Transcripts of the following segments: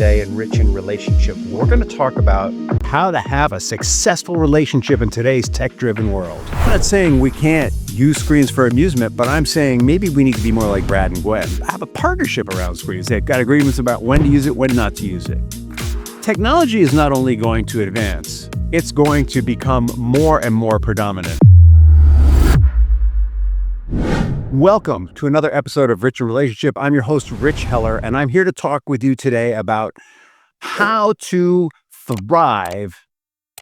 today in Rich in Relationship. We're going to talk about how to have a successful relationship in today's tech-driven world. I'm not saying we can't use screens for amusement, but I'm saying maybe we need to be more like Brad and Gwen. Have a partnership around screens. They've got agreements about when to use it, when not to use it. Technology is not only going to advance, it's going to become more and more predominant. Welcome to another episode of Rich in Relationship. I'm your host, Rich Heller, and I'm here to talk with you today about how to thrive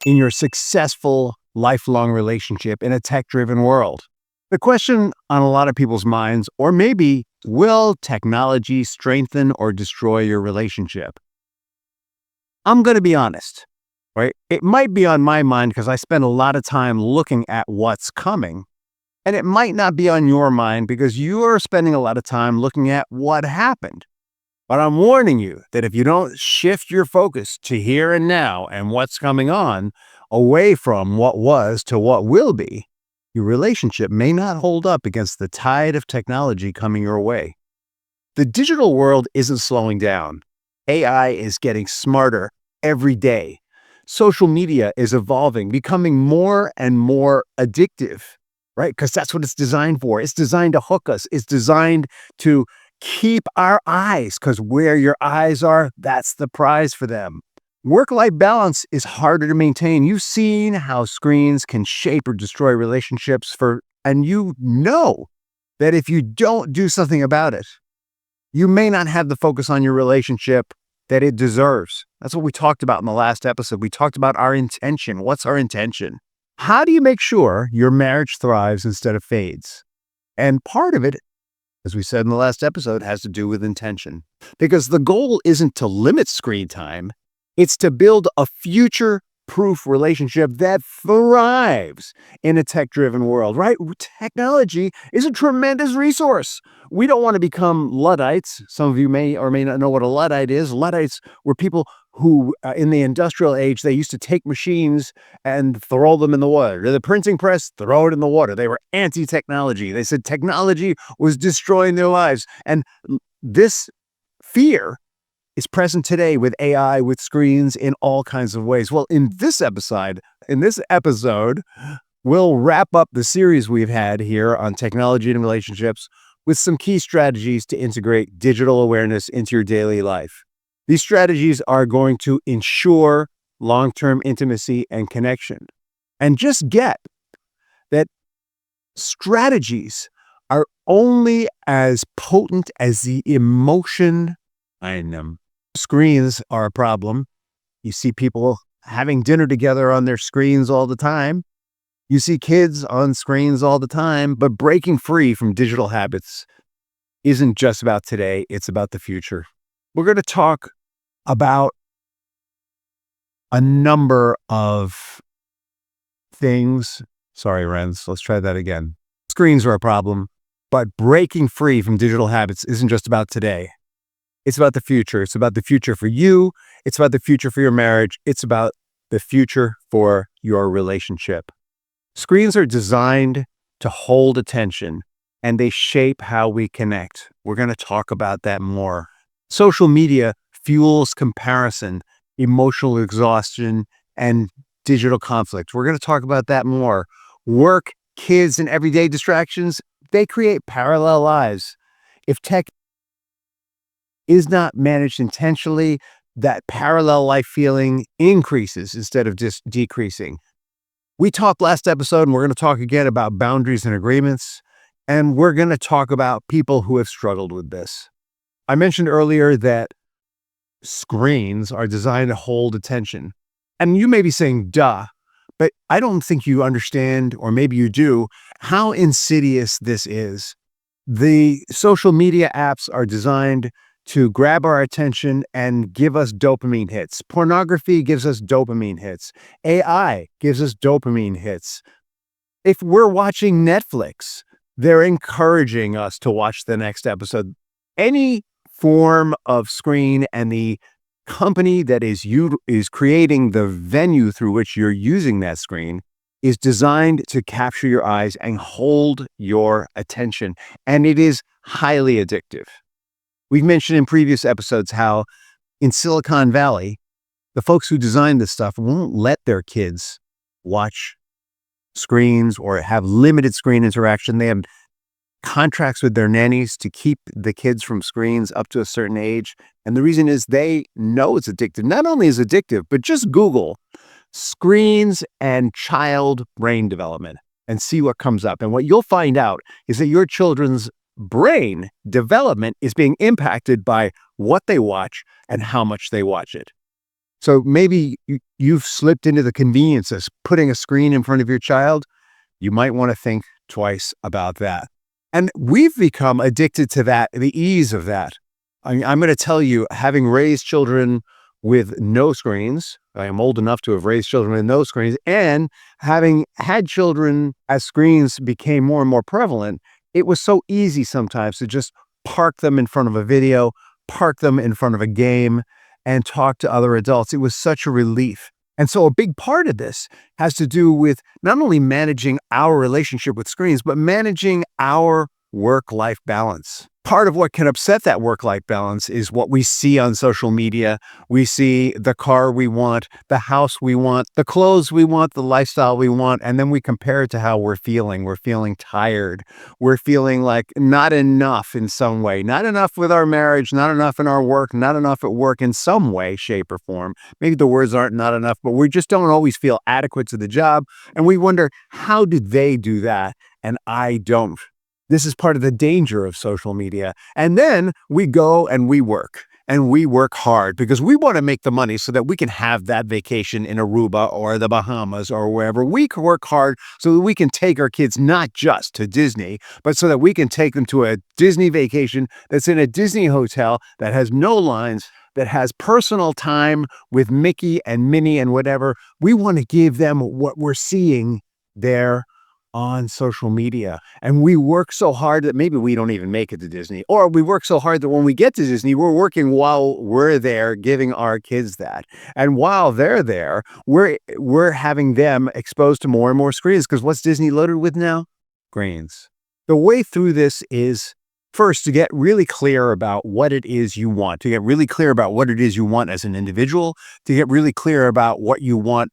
in your successful lifelong relationship in a tech-driven world. The question on a lot of people's minds, or maybe, will technology strengthen or destroy your relationship? I'm going to be honest, right? It might be on my mind because I spend a lot of time looking at what's coming. And it might not be on your mind because you're spending a lot of time looking at what happened. But I'm warning you that if you don't shift your focus to here and now and what's coming on, away from what was to what will be, your relationship may not hold up against the tide of technology coming your way. The digital world isn't slowing down. AI is getting smarter every day. Social media is evolving, becoming more and more addictive. Right? Because that's what it's designed for. It's designed to hook us. It's designed to keep our eyes, because where your eyes are, that's the prize for them. Work-life balance is harder to maintain. You've seen how screens can shape or destroy relationships and you know that if you don't do something about it, you may not have the focus on your relationship that it deserves. That's what we talked about in the last episode. We talked about our intention. What's our intention? How do you make sure your marriage thrives instead of fades? And part of it, as we said in the last episode, has to do with intention. Because the goal isn't to limit screen time, it's to build a future-proof relationship that thrives in a tech-driven world, right? Technology is a tremendous resource. We don't want to become Luddites. Some of you may or may not know what a Luddite is. Luddites were people who, in the industrial age, they used to take machines and throw them in the water. The printing press, throw it in the water. They were anti-technology. They said technology was destroying their lives. And this fear is present today with AI, with screens, in all kinds of ways. Well, in this episode, we'll wrap up the series we've had here on technology and relationships with some key strategies to integrate digital awareness into your daily life. These strategies are going to ensure long-term intimacy and connection. And just get that strategies are only as potent as the emotion behind them. Screens are a problem. You see people having dinner together on their screens all the time. You see kids on screens all the time, but breaking free from digital habits isn't just about today, it's about the future. We're going to talk about a number of things. Sorry, Renz, let's try that again. Screens are a problem, but breaking free from digital habits isn't just about today. It's about the future. It's about the future for you. It's about the future for your marriage. It's about the future for your relationship. Screens are designed to hold attention, and they shape how we connect. We're going to talk about that more. Social media fuels comparison, emotional exhaustion, and digital conflict. We're going to talk about that more. Work, kids, and everyday distractions, they create parallel lives. If tech is not managed intentionally, that parallel life feeling increases instead of just decreasing. We talked last episode, and we're going to talk again about boundaries and agreements, and we're going to talk about people who have struggled with this. I mentioned earlier that screens are designed to hold attention. And you may be saying, duh, but I don't think you understand, or maybe you do, how insidious this is. The social media apps are designed to grab our attention and give us dopamine hits. Pornography gives us dopamine hits. AI gives us dopamine hits. If we're watching Netflix, they're encouraging us to watch the next episode. Any form of screen and the company that is creating the venue through which you're using that screen is designed to capture your eyes and hold your attention. And it is highly addictive. We've mentioned in previous episodes how in Silicon Valley, the folks who design this stuff won't let their kids watch screens or have limited screen interaction. They have contracts with their nannies to keep the kids from screens up to a certain age. And the reason is they know it's addictive. Not only is it addictive, but just Google screens and child brain development and see what comes up. And what you'll find out is that your children's brain development is being impacted by what they watch and how much they watch it. So maybe you've slipped into the convenience of putting a screen in front of your child. You might want to think twice about that. And we've become addicted to that, the ease of that. I'm going to tell you, having raised children with no screens, I am old enough to have raised children with no screens, and having had children as screens became more and more prevalent, it was so easy sometimes to just park them in front of a video, park them in front of a game, and talk to other adults. It was such a relief. And so a big part of this has to do with not only managing our relationship with screens, but managing our work-life balance. Part of what can upset that work-life balance is what we see on social media. We see the car we want, the house we want, the clothes we want, the lifestyle we want, and then we compare it to how we're feeling. We're feeling tired. We're feeling like not enough in some way, not enough with our marriage, not enough in our work, not enough at work in some way, shape, or form. Maybe the words aren't not enough, but we just don't always feel adequate to the job. And we wonder, how did they do that? And I don't. This is part of the danger of social media. And then we go and we work hard because we want to make the money so that we can have that vacation in Aruba or the Bahamas or wherever. We can work hard so that we can take our kids not just to Disney, but so that we can take them to a Disney vacation that's in a Disney hotel that has no lines, that has personal time with Mickey and Minnie and whatever. We want to give them what we're seeing there on social media. And we work so hard that maybe we don't even make it to Disney, or we work so hard that when we get to Disney, we're working while we're there, giving our kids that. And while they're there, we're having them exposed to more and more screens, because what's Disney loaded with now? Screens. The way through this is first to get really clear about what it is you want, to get really clear about what it is you want as an individual, to get really clear about what you want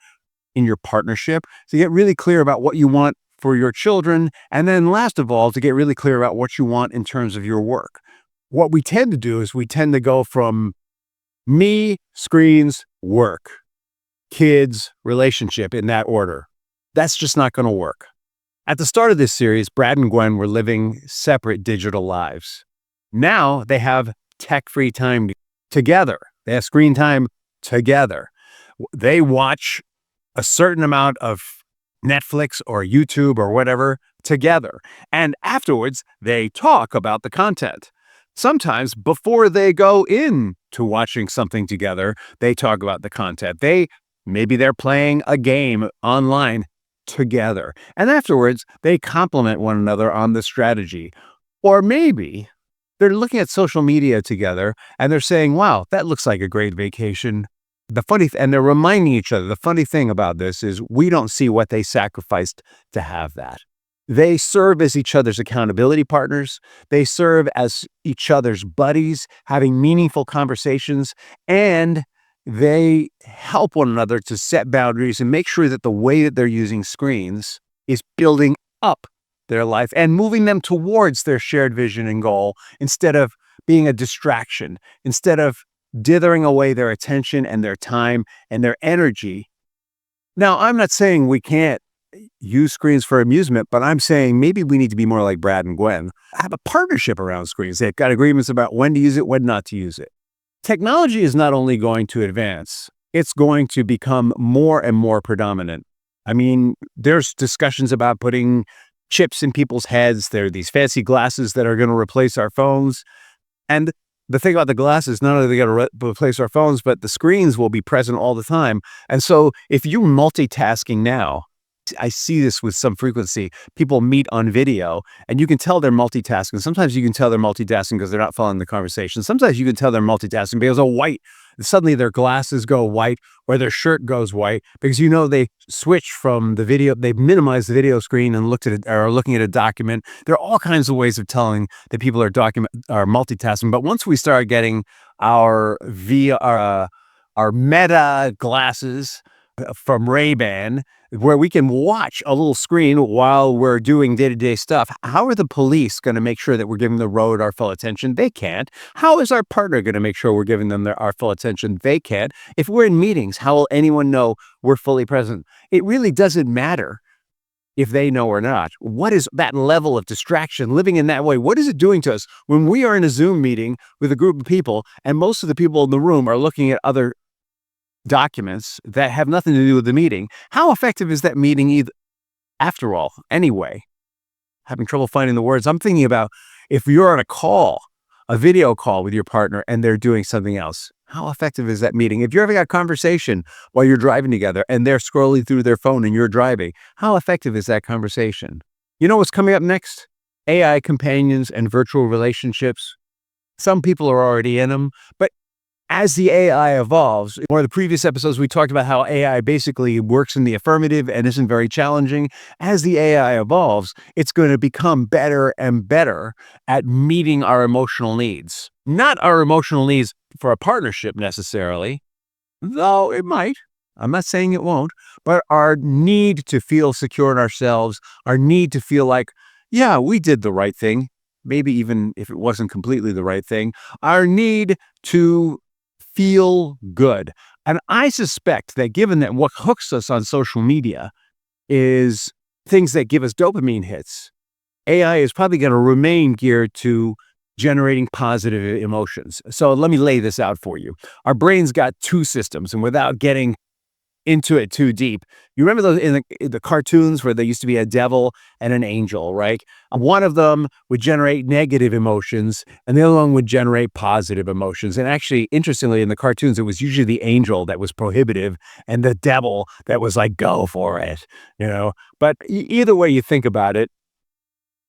in your partnership, to get really clear about what you want for your children, and then last of all, to get really clear about what you want in terms of your work. What we tend to do is we tend to go from me, screens, work, kids, relationship in that order. That's just not going to work. At the start of this series, Brad and Gwen were living separate digital lives. Now they have tech-free time together. They have screen time together. They watch a certain amount of Netflix or YouTube or whatever together. And afterwards, they talk about the content. Sometimes before they go in to watching something together, they talk about the content. Maybe they're playing a game online together. And afterwards, they compliment one another on the strategy. Or maybe they're looking at social media together and they're saying, wow, that looks like a great vacation. And they're reminding each other, the funny thing about this is we don't see what they sacrificed to have that. They serve as each other's accountability partners. They serve as each other's buddies, having meaningful conversations, and they help one another to set boundaries and make sure that the way that they're using screens is building up their life and moving them towards their shared vision and goal instead of being a distraction, instead of dithering away their attention and their time and their energy. Now, I'm not saying we can't use screens for amusement, but I'm saying maybe we need to be more like Brad and Gwen, have a partnership around screens. They've got agreements about when to use it, when not to use it. Technology is not only going to advance, it's going to become more and more predominant. I mean, there's discussions about putting chips in people's heads. There are these fancy glasses that are going to replace our phones. And the thing about the glasses, not only are they going to replace our phones, but the screens will be present all the time. And so if you're multitasking now, I see this with some frequency. People meet on video and you can tell they're multitasking. Sometimes you can tell they're multitasking because they're not following the conversation. Sometimes you can tell they're multitasking because a white suddenly their glasses go white or their shirt goes white because they switched from the video, they minimized the video screen and looked at it or are looking at a document. There are all kinds of ways of telling that people are multitasking. But once we start getting our our Meta glasses from Ray-Ban, where we can watch a little screen while we're doing day-to-day stuff, how are the police going to make sure that we're giving the road our full attention? They can't. How is our partner going to make sure we're giving them our full attention? They can't. If we're in meetings, how will anyone know we're fully present? It really doesn't matter if they know or not. What is that level of distraction, living in that way? What is it doing to us when we are in a Zoom meeting with a group of people and most of the people in the room are looking at other documents that have nothing to do with the meeting? How effective is that meeting after all, anyway? Having trouble finding the words. I'm thinking about if you're on a video call with your partner and they're doing something else. How effective is that meeting? If you're having a conversation while you're driving together and they're scrolling through their phone and you're driving, how effective is that conversation? You know what's coming up next? AI companions and virtual relationships. Some people are already in them, but as the AI evolves, in one of the previous episodes, we talked about how AI basically works in the affirmative and isn't very challenging. As the AI evolves, it's going to become better and better at meeting our emotional needs. Not our emotional needs for a partnership necessarily, though it might. I'm not saying it won't, but our need to feel secure in ourselves, our need to feel like, yeah, we did the right thing, maybe even if it wasn't completely the right thing, our need to feel good. And I suspect that given that what hooks us on social media is things that give us dopamine hits, AI is probably going to remain geared to generating positive emotions. So let me lay this out for you. Our brain's got two systems, and without getting into it too deep, you remember those in the cartoons where there used to be a devil and an angel, right? One of them would generate negative emotions and the other one would generate positive emotions. And actually, interestingly, in the cartoons, it was usually the angel that was prohibitive and the devil that was like, go for it. But either way you think about it,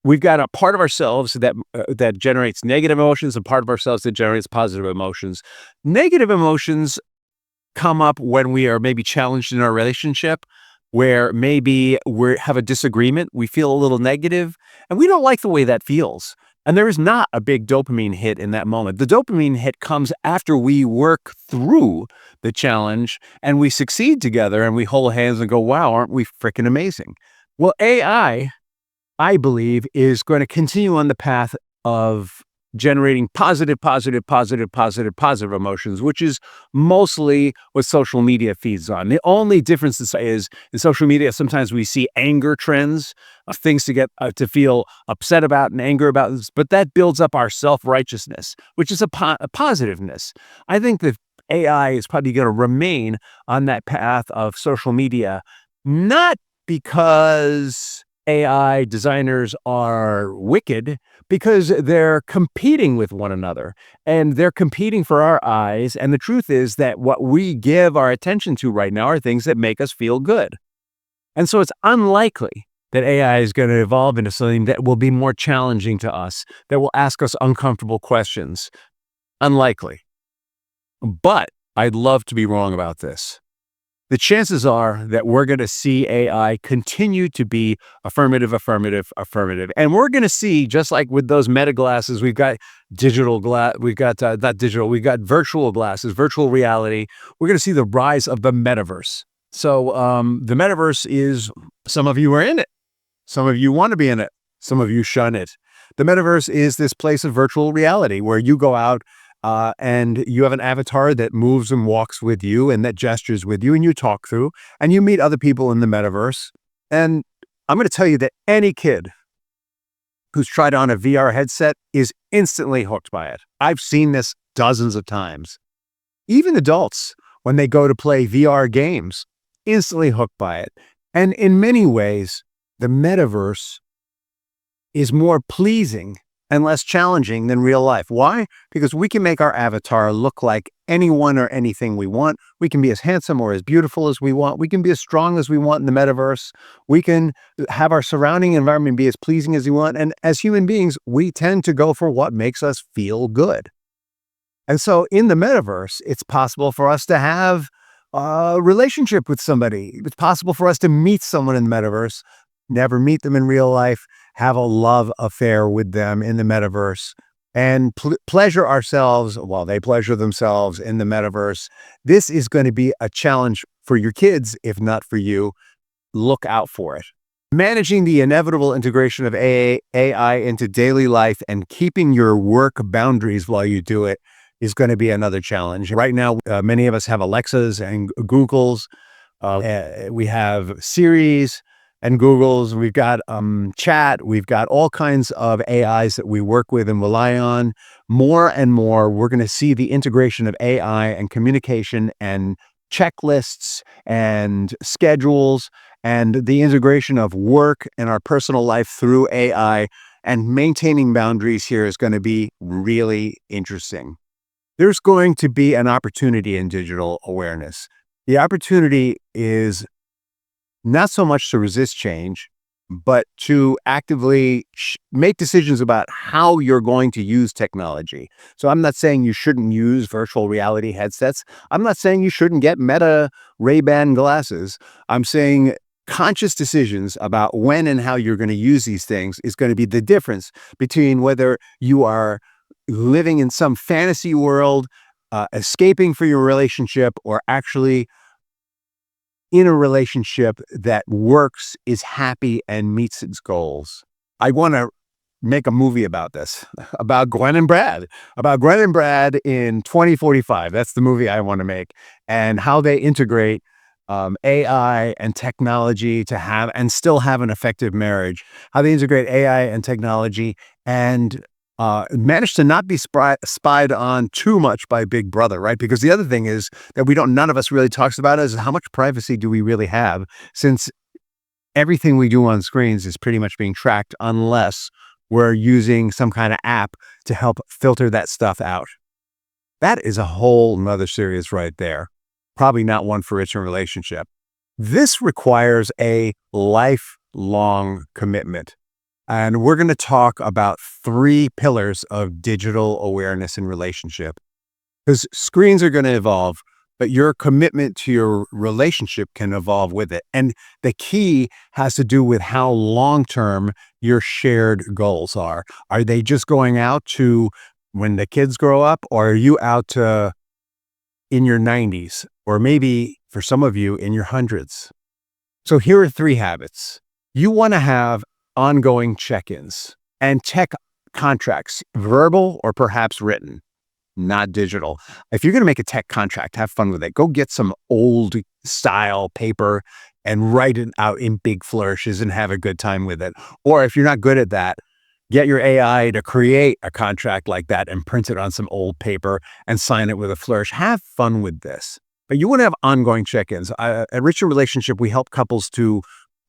we've got a part of ourselves that generates negative emotions and part of ourselves that generates positive emotions. Negative emotions come up when we are maybe challenged in our relationship, where maybe we have a disagreement, we feel a little negative, and we don't like the way that feels. And there is not a big dopamine hit in that moment. The dopamine hit comes after we work through the challenge and we succeed together and we hold hands and go, wow, aren't we freaking amazing? Well, AI, I believe, is going to continue on the path of generating positive emotions, which is mostly what social media feeds on. The only difference is in social media, sometimes we see anger trends, things to get to feel upset about and anger about, but that builds up our self-righteousness, which is a positiveness. I think that AI is probably going to remain on that path of social media, not because AI designers are wicked, because they're competing with one another and they're competing for our eyes. And the truth is that what we give our attention to right now are things that make us feel good. And so it's unlikely that AI is going to evolve into something that will be more challenging to us, that will ask us uncomfortable questions. Unlikely. But I'd love to be wrong about this. The chances are that we're going to see AI continue to be affirmative. And we're going to see, just like with those Meta glasses, we've got virtual glasses, virtual reality. We're going to see the rise of the metaverse. So the metaverse is, some of you are in it. Some of you want to be in it. Some of you shun it. The metaverse is this place of virtual reality where you go out and you have an avatar that moves and walks with you and that gestures with you and you talk through and you meet other people in the metaverse. And I'm going to tell you that any kid who's tried on a VR headset is instantly hooked by it. I've seen this dozens of times. Even adults, when they go to play VR games, instantly hooked by it. And in many ways, the metaverse is more pleasing and less challenging than real life. Why? Because we can make our avatar look like anyone or anything we want. We can be as handsome or as beautiful as we want. We can be as strong as we want in the metaverse. We can have our surrounding environment be as pleasing as we want. And as human beings, we tend to go for what makes us feel good. And so in the metaverse, it's possible for us to have a relationship with somebody. It's possible for us to meet someone in the metaverse, never meet them in real life, have a love affair with them in the metaverse, and pleasure ourselves while they pleasure themselves in the metaverse. This is going to be a challenge for your kids, if not for you. Look out for it. Managing the inevitable integration of AI into daily life and keeping your work boundaries while you do it is going to be another challenge. Right now, many of us have Alexas and Googles. We have Siris and Googles. We've got chat. We've got all kinds of AIs that we work with and rely on. More and more, we're going to see the integration of AI and communication and checklists and schedules and the integration of work and our personal life through AI, and maintaining boundaries here is going to be really interesting. There's going to be an opportunity in digital awareness. The opportunity is not so much to resist change, but to actively make decisions about how you're going to use technology. So I'm not saying you shouldn't use virtual reality headsets. I'm not saying you shouldn't get Meta Ray-Ban glasses. I'm saying conscious decisions about when and how you're going to use these things is going to be the difference between whether you are living in some fantasy world, escaping for your relationship, or actually in a relationship that works, is happy, and meets its goals. I want to make a movie about this, about Gwen and Brad in 2045. That's the movie I want to make, and how they integrate AI and technology to have and still have an effective marriage, how they integrate AI and technology and manage to not be spied on too much by Big Brother, right? Because the other thing is that none of us really talks about is how much privacy do we really have, since everything we do on screens is pretty much being tracked unless we're using some kind of app to help filter that stuff out. That is a whole nother series right there. Probably not one for Rich in Relationship. This requires a lifelong commitment. And we're going to talk about 3 pillars of digital awareness in relationship. Because screens are going to evolve, but your commitment to your relationship can evolve with it. And the key has to do with how long-term your shared goals are. Are they just going out to when the kids grow up, or are you out to in your 90s, or maybe for some of you in your hundreds? So here are 3 habits. You want to have ongoing check-ins and tech contracts, verbal or perhaps written, not digital. If you're going to make a tech contract, have fun with it. Go get some old style paper and write it out in big flourishes and have a good time with it. Or if you're not good at that, get your AI to create a contract like that and print it on some old paper and sign it with a flourish. Have fun with this. But you want to have ongoing check-ins. At Rich in Relationship, we help couples to,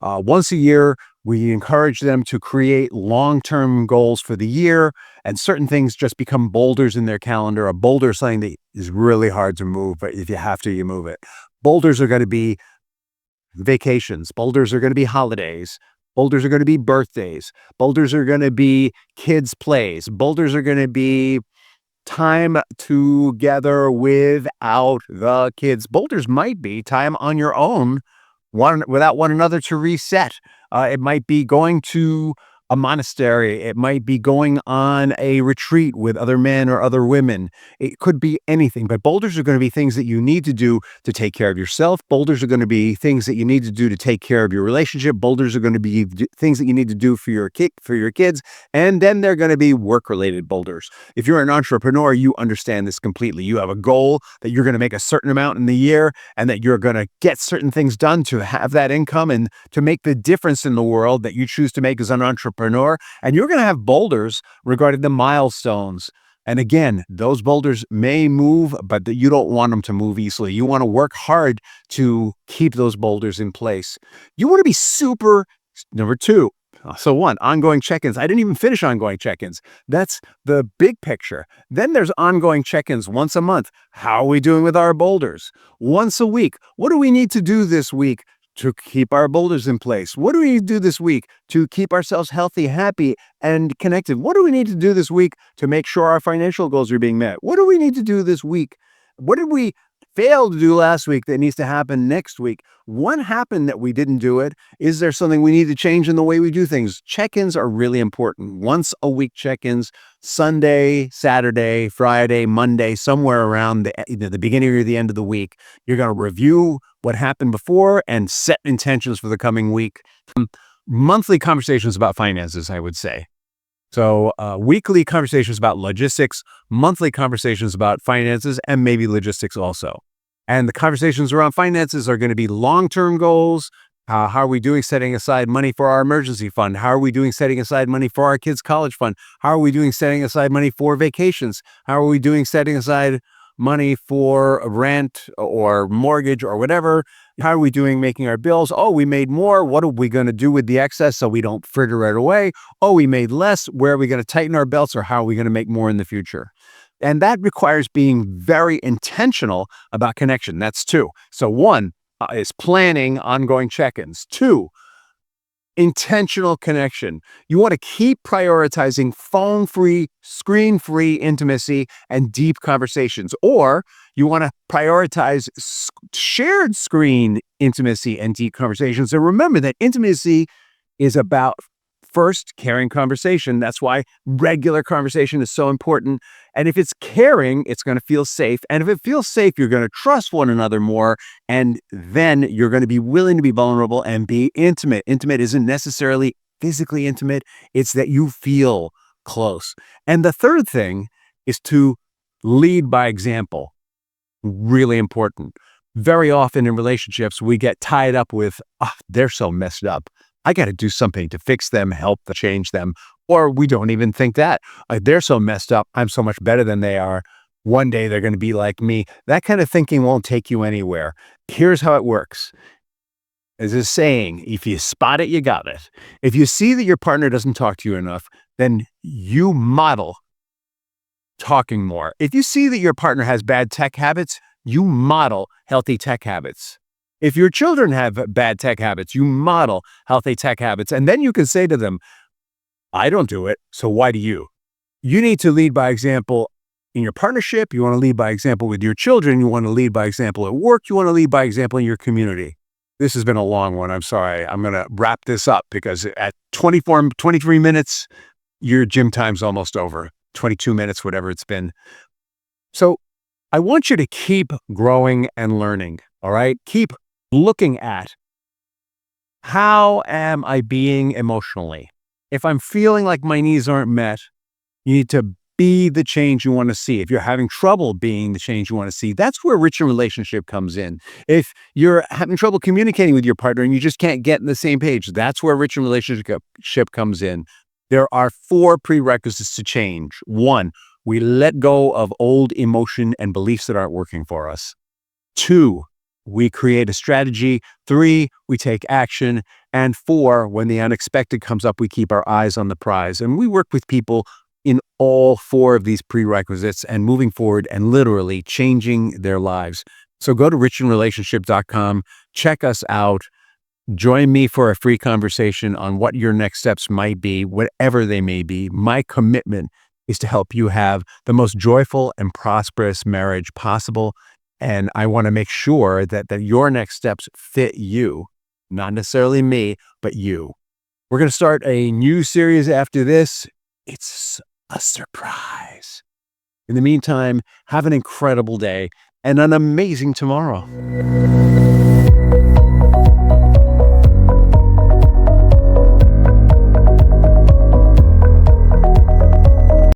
once a year, we encourage them to create long-term goals for the year, and certain things just become boulders in their calendar. A boulder is something that is really hard to move, but if you have to, you move it. Boulders are going to be vacations. Boulders are going to be holidays. Boulders are going to be birthdays. Boulders are going to be kids' plays. Boulders are going to be time together without the kids. Boulders might be time on your own, without one another, to reset. It might be going to a monastery. It might be going on a retreat with other men or other women. It could be anything, but boulders are going to be things that you need to do to take care of yourself. Boulders are going to be things that you need to do to take care of your relationship. Boulders are going to be things that you need to do for your kids. And then they're going to be work-related boulders. If you're an entrepreneur, you understand this completely. You have a goal that you're going to make a certain amount in the year and that you're going to get certain things done to have that income and to make the difference in the world that you choose to make as an entrepreneur. And you're going to have boulders regarding the milestones. And again, those boulders may move, but you don't want them to move easily. You want to work hard to keep those boulders in place. You want to be super, number 2. So 1, ongoing check-ins. I didn't even finish ongoing check-ins. That's the big picture. Then there's ongoing check-ins once a month. How are we doing with our boulders? Once a week. What do we need to do this week to keep our boulders in place? What do we need to do this week to keep ourselves healthy, happy, and connected? What do we need to do this week to make sure our financial goals are being met? What do we need to do this week? What did we fail to do last week that needs to happen next week? What happened that we didn't do it? Is there something we need to change in the way we do things? Check-ins are really important. Once a week check-ins, Sunday, Saturday, Friday, Monday, somewhere around either the beginning or the end of the week. You're going to review what happened before and set intentions for the coming week. Monthly conversations about finances, I would say. So weekly conversations about logistics, monthly conversations about finances, and maybe logistics also. And the conversations around finances are going to be long-term goals. How are we doing setting aside money for our emergency fund? How are we doing setting aside money for our kids' college fund? How are we doing setting aside money for vacations? How are we doing setting aside money for rent or mortgage or whatever? How are we doing making our bills? Oh, we made more. What are we going to do with the excess so we don't fritter it away? Oh, we made less. Where are we going to tighten our belts, or how are we going to make more in the future? And that requires being very intentional about connection. That's two. So one is planning ongoing check-ins. Two, intentional connection. You want to keep prioritizing phone-free, screen-free intimacy and deep conversations, or you want to prioritize shared screen intimacy and deep conversations. And remember that intimacy is about first, caring conversation. That's why regular conversation is so important. And if it's caring, it's going to feel safe. And if it feels safe, you're going to trust one another more. And then you're going to be willing to be vulnerable and be intimate. Intimate isn't necessarily physically intimate. It's that you feel close. And the third thing is to lead by example. Really important. Very often in relationships, we get tied up with, they're so messed up. I got to do something to fix them, help change them. Or we don't even think that. They're so messed up. I'm so much better than they are. One day they're going to be like me. That kind of thinking won't take you anywhere. Here's how it works. There's a saying, if you spot it, you got it. If you see that your partner doesn't talk to you enough, then you model talking more. If you see that your partner has bad tech habits, you model healthy tech habits. If your children have bad tech habits, you model healthy tech habits. And then you can say to them, I don't do it, so why do you? You need to lead by example in your partnership. You want to lead by example with your children. You want to lead by example at work. You want to lead by example in your community. This has been a long one. I'm sorry. I'm going to wrap this up because at 23 minutes, your gym time's almost over. 22 minutes, whatever it's been. So I want you to keep growing and learning, all right? Keep looking at, how am I being emotionally? If I'm feeling like my needs aren't met, you need to be the change you want to see. If you're having trouble being the change you want to see, that's where Richer Relationship comes in. If you're having trouble communicating with your partner and you just can't get on the same page, that's where Richer Relationship comes in. There are 4 prerequisites to change. 1, we let go of old emotion and beliefs that aren't working for us. 2, we create a strategy. 3, we take action. And 4, when the unexpected comes up, we keep our eyes on the prize. And we work with people in all 4 of these prerequisites and moving forward and literally changing their lives. So go to richinrelationship.com, check us out, join me for a free conversation on what your next steps might be, whatever they may be. My commitment is to help you have the most joyful and prosperous marriage possible. And I want to make sure that your next steps fit you, not necessarily me, but you. We're going to start a new series after this. It's a surprise. In the meantime, have an incredible day and an amazing tomorrow.